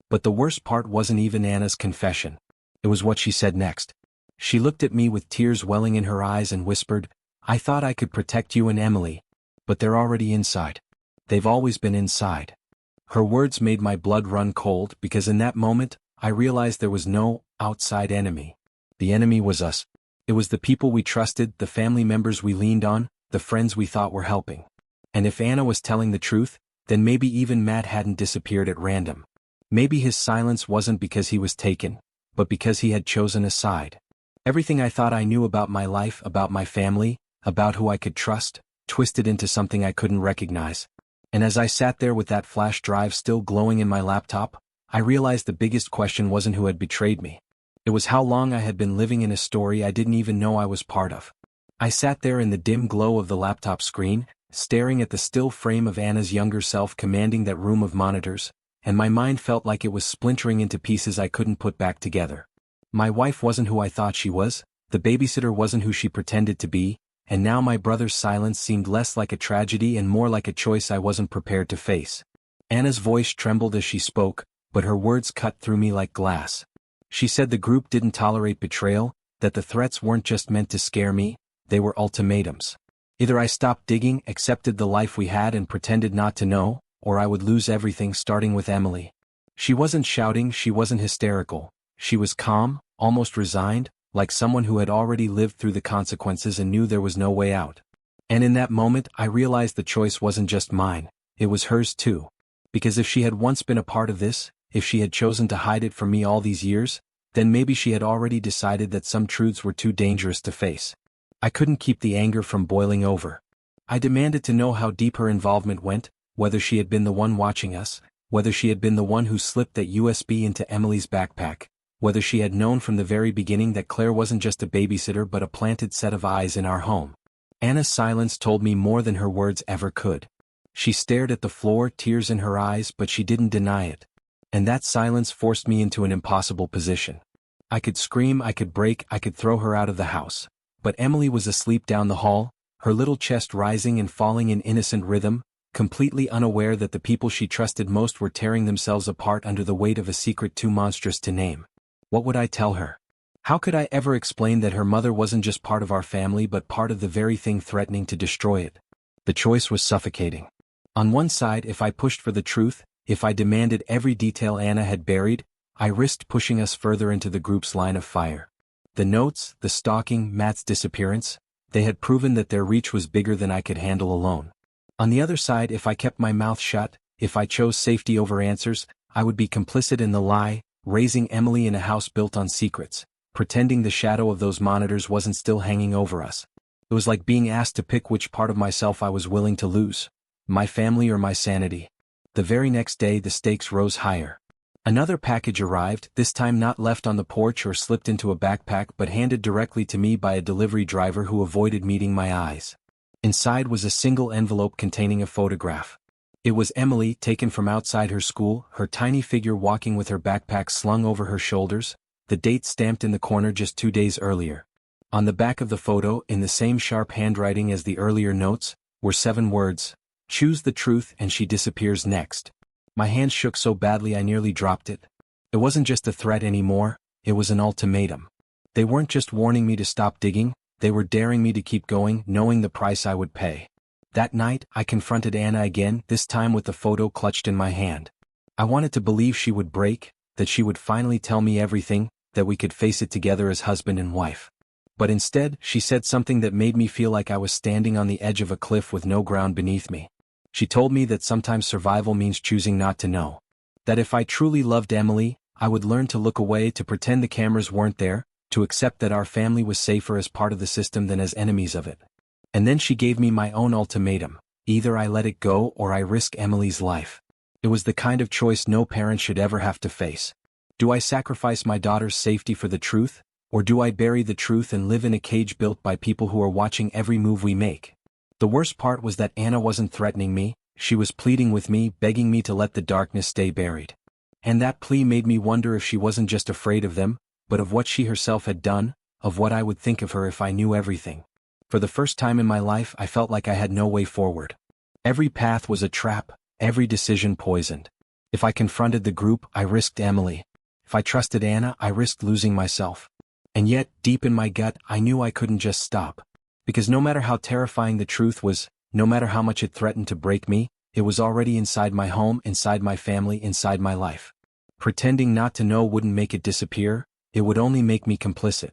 But the worst part wasn't even Anna's confession. It was what she said next. She looked at me with tears welling in her eyes and whispered, "I thought I could protect you and Emily. But they're already inside. They've always been inside." Her words made my blood run cold because in that moment, I realized there was no outside enemy. The enemy was us. It was the people we trusted, the family members we leaned on, the friends we thought were helping. And if Anna was telling the truth, then maybe even Matt hadn't disappeared at random. Maybe his silence wasn't because he was taken, but because he had chosen a side. Everything I thought I knew about my life, about my family, about who I could trust, twisted into something I couldn't recognize. And as I sat there with that flash drive still glowing in my laptop, I realized the biggest question wasn't who had betrayed me. It was how long I had been living in a story I didn't even know I was part of. I sat there in the dim glow of the laptop screen, staring at the still frame of Anna's younger self commanding that room of monitors, and my mind felt like it was splintering into pieces I couldn't put back together. My wife wasn't who I thought she was, the babysitter wasn't who she pretended to be, and now my brother's silence seemed less like a tragedy and more like a choice I wasn't prepared to face. Anna's voice trembled as she spoke, but her words cut through me like glass. She said the group didn't tolerate betrayal, that the threats weren't just meant to scare me, they were ultimatums. Either I stopped digging, accepted the life we had and pretended not to know, or I would lose everything starting with Emily. She wasn't shouting, she wasn't hysterical. She was calm, almost resigned, like someone who had already lived through the consequences and knew there was no way out. And in that moment I realized the choice wasn't just mine, it was hers too. Because if she had once been a part of this, if she had chosen to hide it from me all these years, then maybe she had already decided that some truths were too dangerous to face. I couldn't keep the anger from boiling over. I demanded to know how deep her involvement went, whether she had been the one watching us, whether she had been the one who slipped that USB into Emily's backpack, whether she had known from the very beginning that Claire wasn't just a babysitter but a planted set of eyes in our home. Anna's silence told me more than her words ever could. She stared at the floor, tears in her eyes, but she didn't deny it. And that silence forced me into an impossible position. I could scream, I could break, I could throw her out of the house. But Emily was asleep down the hall, her little chest rising and falling in innocent rhythm, completely unaware that the people she trusted most were tearing themselves apart under the weight of a secret too monstrous to name. What would I tell her? How could I ever explain that her mother wasn't just part of our family but part of the very thing threatening to destroy it? The choice was suffocating. On one side, if I pushed for the truth, if I demanded every detail Anna had buried, I risked pushing us further into the group's line of fire. The notes, the stalking, Matt's disappearance, they had proven that their reach was bigger than I could handle alone. On the other side, if I kept my mouth shut, if I chose safety over answers, I would be complicit in the lie, raising Emily in a house built on secrets, pretending the shadow of those monitors wasn't still hanging over us. It was like being asked to pick which part of myself I was willing to lose, my family or my sanity. The very next day the stakes rose higher. Another package arrived, this time not left on the porch or slipped into a backpack but handed directly to me by a delivery driver who avoided meeting my eyes. Inside was a single envelope containing a photograph. It was Emily, taken from outside her school, her tiny figure walking with her backpack slung over her shoulders, the date stamped in the corner just 2 days earlier. On the back of the photo, in the same sharp handwriting as the earlier notes, were 7 words: "Choose the truth and she disappears next." My hands shook so badly I nearly dropped it. It wasn't just a threat anymore, it was an ultimatum. They weren't just warning me to stop digging, they were daring me to keep going, knowing the price I would pay. That night, I confronted Anna again, this time with the photo clutched in my hand. I wanted to believe she would break, that she would finally tell me everything, that we could face it together as husband and wife. But instead, she said something that made me feel like I was standing on the edge of a cliff with no ground beneath me. She told me that sometimes survival means choosing not to know. That if I truly loved Emily, I would learn to look away, to pretend the cameras weren't there, to accept that our family was safer as part of the system than as enemies of it. And then she gave me my own ultimatum: either I let it go or I risk Emily's life. It was the kind of choice no parent should ever have to face. Do I sacrifice my daughter's safety for the truth, or do I bury the truth and live in a cage built by people who are watching every move we make? The worst part was that Anna wasn't threatening me, she was pleading with me, begging me to let the darkness stay buried. And that plea made me wonder if she wasn't just afraid of them, but of what she herself had done, of what I would think of her if I knew everything. For the first time in my life I felt like I had no way forward. Every path was a trap, every decision poisoned. If I confronted the group, I risked Emily. If I trusted Anna, I risked losing myself. And yet, deep in my gut, I knew I couldn't just stop. Because no matter how terrifying the truth was, no matter how much it threatened to break me, it was already inside my home, inside my family, inside my life. Pretending not to know wouldn't make it disappear, it would only make me complicit.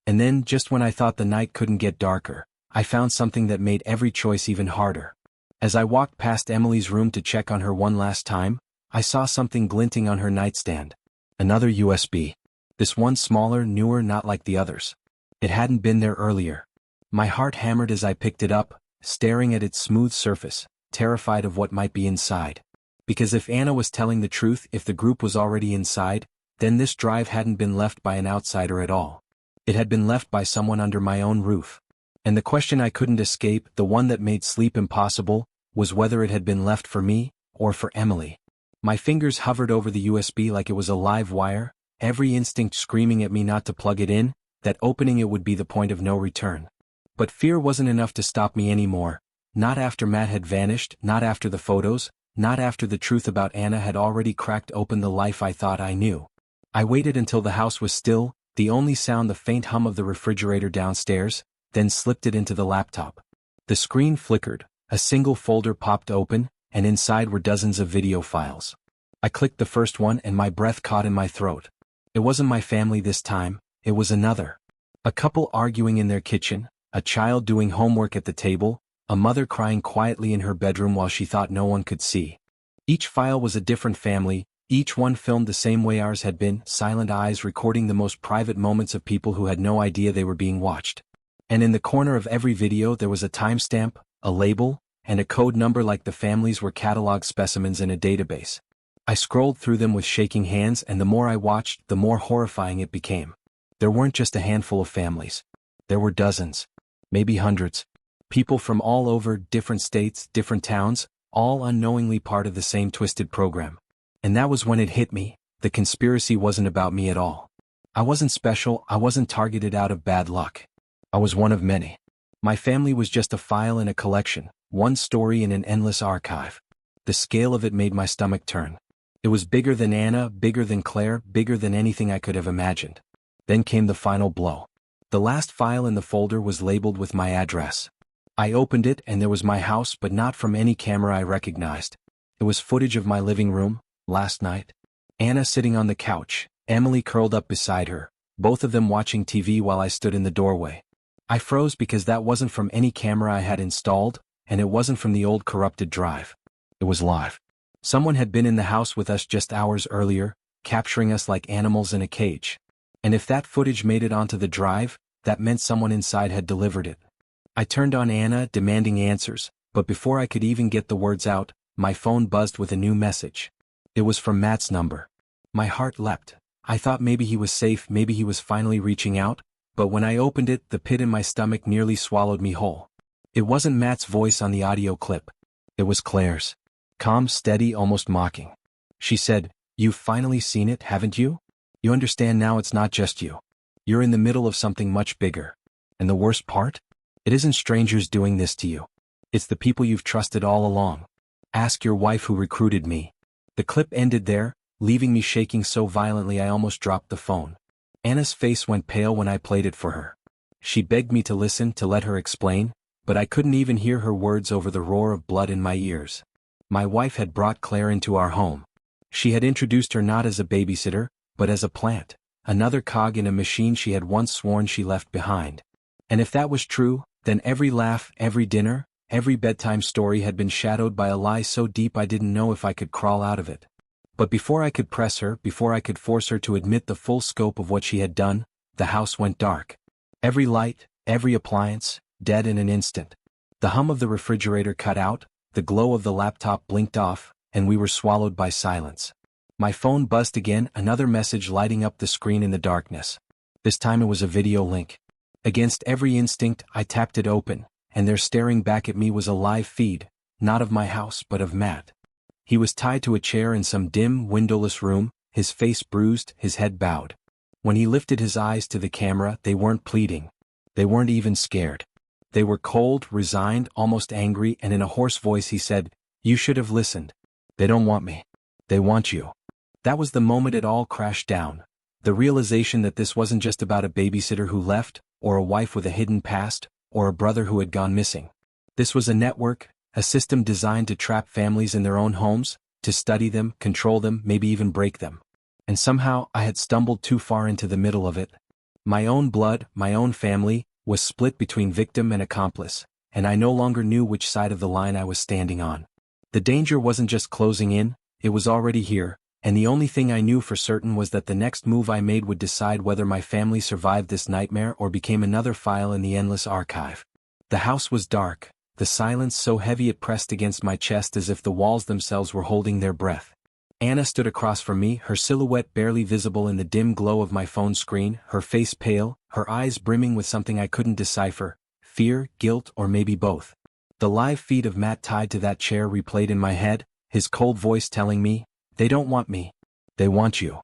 And then, just when I thought the night couldn't get darker, I found something that made every choice even harder. As I walked past Emily's room to check on her one last time, I saw something glinting on her nightstand. Another USB. This one smaller, newer, not like the others. It hadn't been there earlier. My heart hammered as I picked it up, staring at its smooth surface, terrified of what might be inside. Because if Anna was telling the truth, if the group was already inside, then this drive hadn't been left by an outsider at all. It had been left by someone under my own roof. And the question I couldn't escape, the one that made sleep impossible, was whether it had been left for me, or for Emily. My fingers hovered over the USB like it was a live wire, every instinct screaming at me not to plug it in, that opening it would be the point of no return. But fear wasn't enough to stop me anymore, not after Matt had vanished, not after the photos, not after the truth about Anna had already cracked open the life I thought I knew. I waited until the house was still, the only sound the faint hum of the refrigerator downstairs, then slipped it into the laptop. The screen flickered, a single folder popped open, and inside were dozens of video files. I clicked the first one and my breath caught in my throat. It wasn't my family this time, it was another. A couple arguing in their kitchen, a child doing homework at the table, a mother crying quietly in her bedroom while she thought no one could see. Each file was a different family, each one filmed the same way ours had been, silent eyes recording the most private moments of people who had no idea they were being watched. And in the corner of every video there was a timestamp, a label, and a code number like the families were catalog specimens in a database. I scrolled through them with shaking hands, and the more I watched, the more horrifying it became. There weren't just a handful of families. There were dozens, maybe hundreds. People from all over, different states, different towns, all unknowingly part of the same twisted program. And that was when it hit me, the conspiracy wasn't about me at all. I wasn't special, I wasn't targeted out of bad luck. I was one of many. My family was just a file in a collection, one story in an endless archive. The scale of it made my stomach turn. It was bigger than Anna, bigger than Claire, bigger than anything I could have imagined. Then came the final blow. The last file in the folder was labeled with my address. I opened it and there was my house, but not from any camera I recognized. It was footage of my living room, last night. Anna sitting on the couch, Emily curled up beside her, both of them watching TV while I stood in the doorway. I froze because that wasn't from any camera I had installed, and it wasn't from the old corrupted drive. It was live. Someone had been in the house with us just hours earlier, capturing us like animals in a cage. And if that footage made it onto the drive, that meant someone inside had delivered it. I turned on Anna, demanding answers, but before I could even get the words out, my phone buzzed with a new message. It was from Matt's number. My heart leapt. I thought maybe he was safe, maybe he was finally reaching out, but when I opened it, the pit in my stomach nearly swallowed me whole. It wasn't Matt's voice on the audio clip. It was Claire's. Calm, steady, almost mocking. She said, "You've finally seen it, haven't you? You understand now it's not just you. You're in the middle of something much bigger. And the worst part? It isn't strangers doing this to you. It's the people you've trusted all along. Ask your wife who recruited me." The clip ended there, leaving me shaking so violently I almost dropped the phone. Anna's face went pale when I played it for her. She begged me to listen, to let her explain, but I couldn't even hear her words over the roar of blood in my ears. My wife had brought Claire into our home. She had introduced her not as a babysitter, but as a plant, another cog in a machine she had once sworn she left behind. And if that was true, then every laugh, every dinner, every bedtime story had been shadowed by a lie so deep I didn't know if I could crawl out of it. But before I could press her, before I could force her to admit the full scope of what she had done, the house went dark. Every light, every appliance, dead in an instant. The hum of the refrigerator cut out, the glow of the laptop blinked off, and we were swallowed by silence. My phone buzzed again, another message lighting up the screen in the darkness. This time it was a video link. Against every instinct, I tapped it open, and there staring back at me was a live feed, not of my house but of Matt. He was tied to a chair in some dim, windowless room, his face bruised, his head bowed. When he lifted his eyes to the camera, they weren't pleading. They weren't even scared. They were cold, resigned, almost angry, and in a hoarse voice he said, "You should have listened. They don't want me. They want you." That was the moment it all crashed down. The realization that this wasn't just about a babysitter who left, or a wife with a hidden past, or a brother who had gone missing. This was a network, a system designed to trap families in their own homes, to study them, control them, maybe even break them. And somehow I had stumbled too far into the middle of it. My own blood, my own family, was split between victim and accomplice, and I no longer knew which side of the line I was standing on. The danger wasn't just closing in, it was already here, and the only thing I knew for certain was that the next move I made would decide whether my family survived this nightmare or became another file in the endless archive. The house was dark, the silence so heavy it pressed against my chest as if the walls themselves were holding their breath. Anna stood across from me, her silhouette barely visible in the dim glow of my phone screen, her face pale, her eyes brimming with something I couldn't decipher, fear, guilt, or maybe both. The live feed of Matt tied to that chair replayed in my head, his cold voice telling me, "They don't want me. They want you."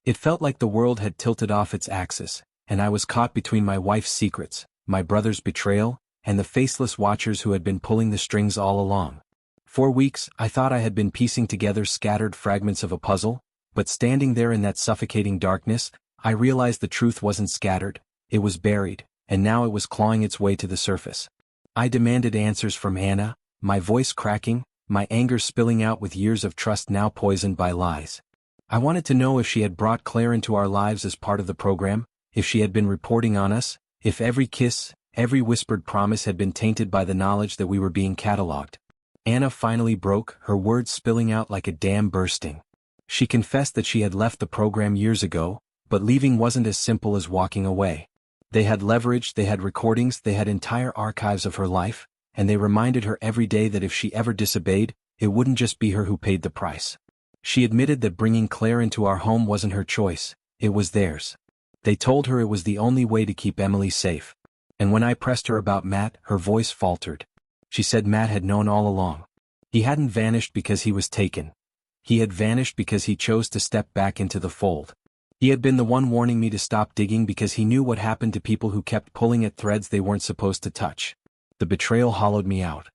It felt like the world had tilted off its axis, and I was caught between my wife's secrets, my brother's betrayal, and the faceless watchers who had been pulling the strings all along. For weeks, I thought I had been piecing together scattered fragments of a puzzle, but standing there in that suffocating darkness, I realized the truth wasn't scattered, it was buried, and now it was clawing its way to the surface. I demanded answers from Anna, my voice cracking, my anger spilling out with years of trust now poisoned by lies. I wanted to know if she had brought Claire into our lives as part of the program, if she had been reporting on us, if every kiss, every whispered promise had been tainted by the knowledge that we were being catalogued. Anna finally broke, her words spilling out like a dam bursting. She confessed that she had left the program years ago, but leaving wasn't as simple as walking away. They had leverage, they had recordings, they had entire archives of her life, and they reminded her every day that if she ever disobeyed, it wouldn't just be her who paid the price. She admitted that bringing Claire into our home wasn't her choice, it was theirs. They told her it was the only way to keep Emily safe. And when I pressed her about Matt, her voice faltered. She said Matt had known all along. He hadn't vanished because he was taken. He had vanished because he chose to step back into the fold. He had been the one warning me to stop digging because he knew what happened to people who kept pulling at threads they weren't supposed to touch. The betrayal hollowed me out.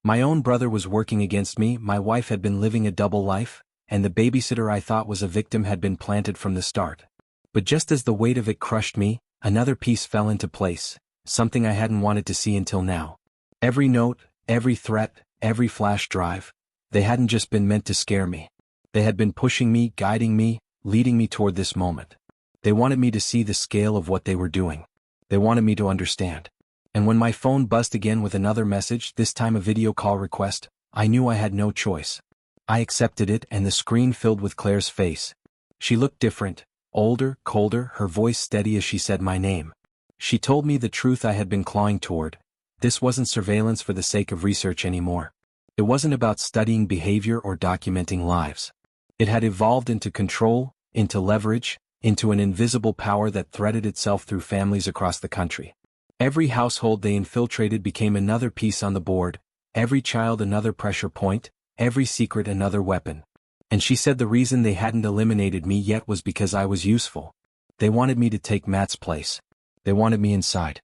My own brother was working against me, my wife had been living a double life, and the babysitter I thought was a victim had been planted from the start. But just as the weight of it crushed me, another piece fell into place, something I hadn't wanted to see until now. Every note, every threat, every flash drive, they hadn't just been meant to scare me. They had been pushing me, guiding me, leading me toward this moment. They wanted me to see the scale of what they were doing. They wanted me to understand. And when my phone buzzed again with another message, this time a video call request, I knew I had no choice. I accepted it, and the screen filled with Claire's face. She looked different, older, colder, her voice steady as she said my name. She told me the truth I had been clawing toward. This wasn't surveillance for the sake of research anymore. It wasn't about studying behavior or documenting lives. It had evolved into control, into leverage, into an invisible power that threaded itself through families across the country. Every household they infiltrated became another piece on the board, every child another pressure point, every secret another weapon. And she said the reason they hadn't eliminated me yet was because I was useful. They wanted me to take Matt's place. They wanted me inside.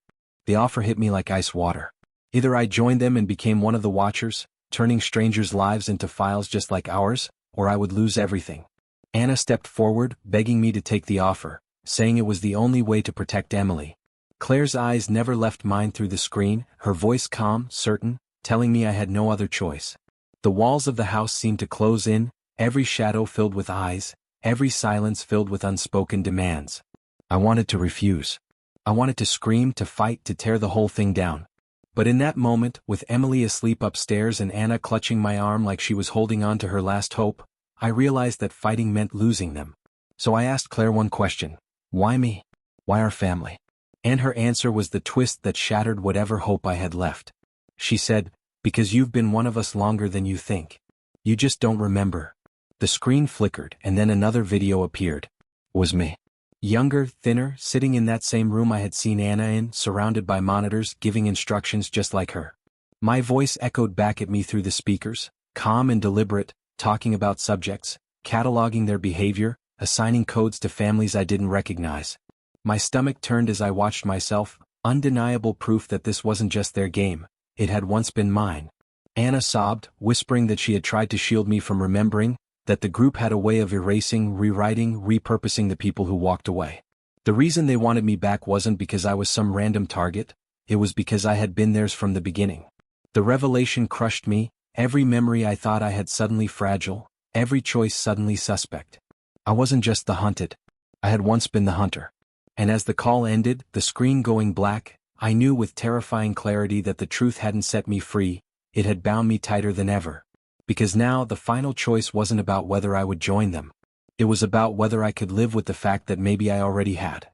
The offer hit me like ice water. Either I joined them and became one of the Watchers, turning strangers' lives into files just like ours, or I would lose everything. Anna stepped forward, begging me to take the offer, saying it was the only way to protect Emily. Claire's eyes never left mine through the screen, her voice calm, certain, telling me I had no other choice. The walls of the house seemed to close in, every shadow filled with eyes, every silence filled with unspoken demands. I wanted to refuse. I wanted to scream, to fight, to tear the whole thing down. But in that moment, with Emily asleep upstairs and Anna clutching my arm like she was holding on to her last hope, I realized that fighting meant losing them. So I asked Claire one question. Why me? Why our family? And her answer was the twist that shattered whatever hope I had left. She said, because you've been one of us longer than you think. You just don't remember. The screen flickered and then another video appeared. It was me. Younger, thinner, sitting in that same room I had seen Anna in, surrounded by monitors, giving instructions just like her. My voice echoed back at me through the speakers, calm and deliberate, talking about subjects, cataloging their behavior, assigning codes to families I didn't recognize. My stomach turned as I watched myself, undeniable proof that this wasn't just their game, it had once been mine. Anna sobbed, whispering that she had tried to shield me from remembering, that the group had a way of erasing, rewriting, repurposing the people who walked away. The reason they wanted me back wasn't because I was some random target, it was because I had been theirs from the beginning. The revelation crushed me, every memory I thought I had suddenly fragile, every choice suddenly suspect. I wasn't just the hunted. I had once been the hunter. And as the call ended, the screen going black, I knew with terrifying clarity that the truth hadn't set me free, it had bound me tighter than ever. Because now the final choice wasn't about whether I would join them. It was about whether I could live with the fact that maybe I already had.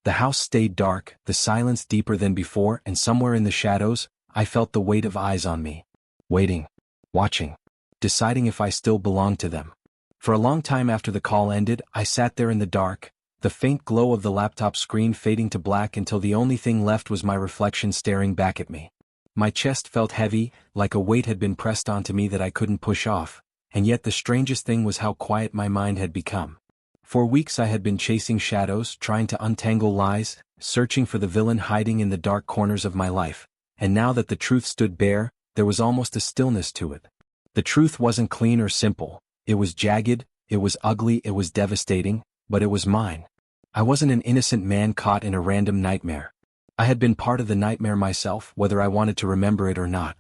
The house stayed dark, the silence deeper than before, and somewhere in the shadows, I felt the weight of eyes on me. Waiting. Watching. Deciding if I still belonged to them. For a long time after the call ended, I sat there in the dark, the faint glow of the laptop screen fading to black until the only thing left was my reflection staring back at me. My chest felt heavy, like a weight had been pressed onto me that I couldn't push off, and yet the strangest thing was how quiet my mind had become. For weeks I had been chasing shadows, trying to untangle lies, searching for the villain hiding in the dark corners of my life, and now that the truth stood bare, there was almost a stillness to it. The truth wasn't clean or simple, it was jagged, it was ugly, it was devastating, but it was mine. I wasn't an innocent man caught in a random nightmare. I had been part of the nightmare myself, whether I wanted to remember it or not.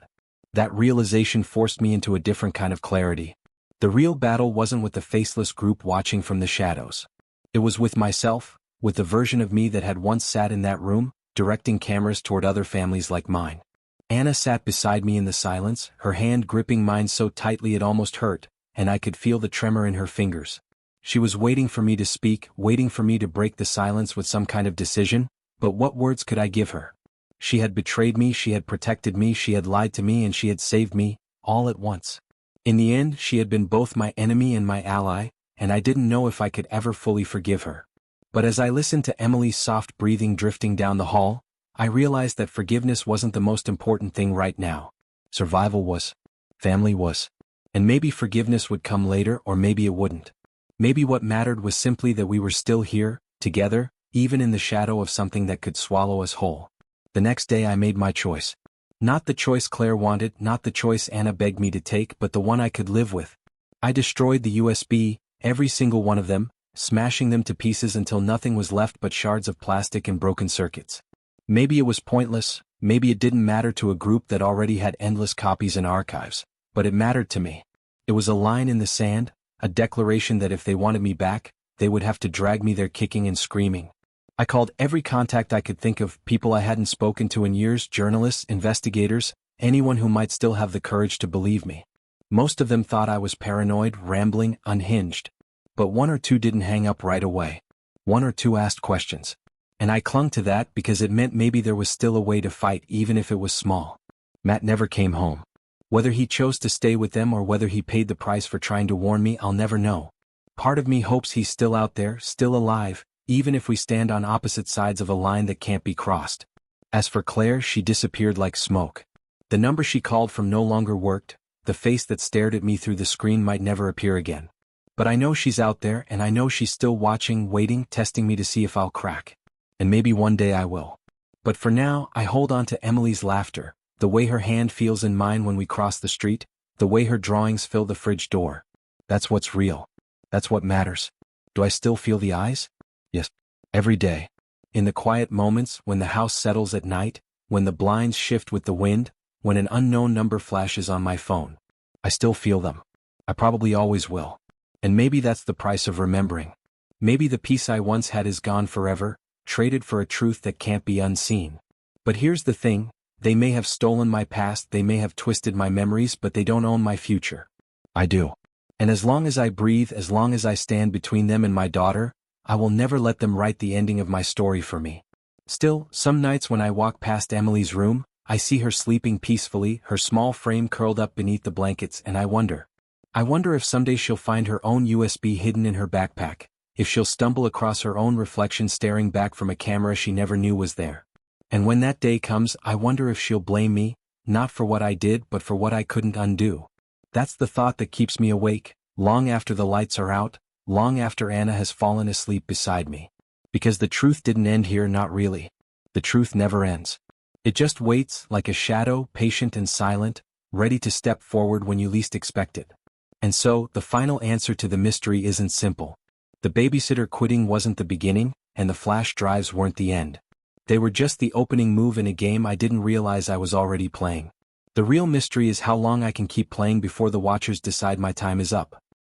That realization forced me into a different kind of clarity. The real battle wasn't with the faceless group watching from the shadows. It was with myself, with the version of me that had once sat in that room, directing cameras toward other families like mine. Anna sat beside me in the silence, her hand gripping mine so tightly it almost hurt, and I could feel the tremor in her fingers. She was waiting for me to speak, waiting for me to break the silence with some kind of decision, but what words could I give her? She had betrayed me, she had protected me, she had lied to me, and she had saved me, all at once. In the end, she had been both my enemy and my ally, and I didn't know if I could ever fully forgive her. But as I listened to Emily's soft breathing drifting down the hall, I realized that forgiveness wasn't the most important thing right now. Survival was. Family was. And maybe forgiveness would come later, or maybe it wouldn't. Maybe what mattered was simply that we were still here, together, even in the shadow of something that could swallow us whole. The next day I made my choice. Not the choice Claire wanted, not the choice Anna begged me to take, but the one I could live with. I destroyed the USB, every single one of them, smashing them to pieces until nothing was left but shards of plastic and broken circuits. Maybe it was pointless, maybe it didn't matter to a group that already had endless copies and archives, but it mattered to me. It was a line in the sand, a declaration that if they wanted me back, they would have to drag me there kicking and screaming. I called every contact I could think of, people I hadn't spoken to in years, journalists, investigators, anyone who might still have the courage to believe me. Most of them thought I was paranoid, rambling, unhinged. But one or two didn't hang up right away. One or two asked questions. And I clung to that because it meant maybe there was still a way to fight even if it was small. Matt never came home. Whether he chose to stay with them or whether he paid the price for trying to warn me, I'll never know. Part of me hopes he's still out there, still alive, even if we stand on opposite sides of a line that can't be crossed. As for Claire, she disappeared like smoke. The number she called from no longer worked, the face that stared at me through the screen might never appear again. But I know she's out there, and I know she's still watching, waiting, testing me to see if I'll crack. And maybe one day I will. But for now, I hold on to Emily's laughter, the way her hand feels in mine when we cross the street, the way her drawings fill the fridge door. That's what's real. That's what matters. Do I still feel the eyes? Yes. Every day. In the quiet moments, when the house settles at night, when the blinds shift with the wind, when an unknown number flashes on my phone. I still feel them. I probably always will. And maybe that's the price of remembering. Maybe the peace I once had is gone forever, traded for a truth that can't be unseen. But here's the thing, they may have stolen my past, they may have twisted my memories, but they don't own my future. I do. And as long as I breathe, as long as I stand between them and my daughter, I will never let them write the ending of my story for me. Still, some nights when I walk past Emily's room, I see her sleeping peacefully, her small frame curled up beneath the blankets, and I wonder if someday she'll find her own USB hidden in her backpack, if she'll stumble across her own reflection staring back from a camera she never knew was there. And when that day comes, I wonder if she'll blame me, not for what I did but for what I couldn't undo. That's the thought that keeps me awake, long after the lights are out, long after Anna has fallen asleep beside me. Because the truth didn't end here, not really. The truth never ends. It just waits, like a shadow, patient and silent, ready to step forward when you least expect it. And so, the final answer to the mystery isn't simple. The babysitter quitting wasn't the beginning, and the flash drives weren't the end. They were just the opening move in a game I didn't realize I was already playing. The real mystery is how long I can keep playing before the watchers decide my time is up.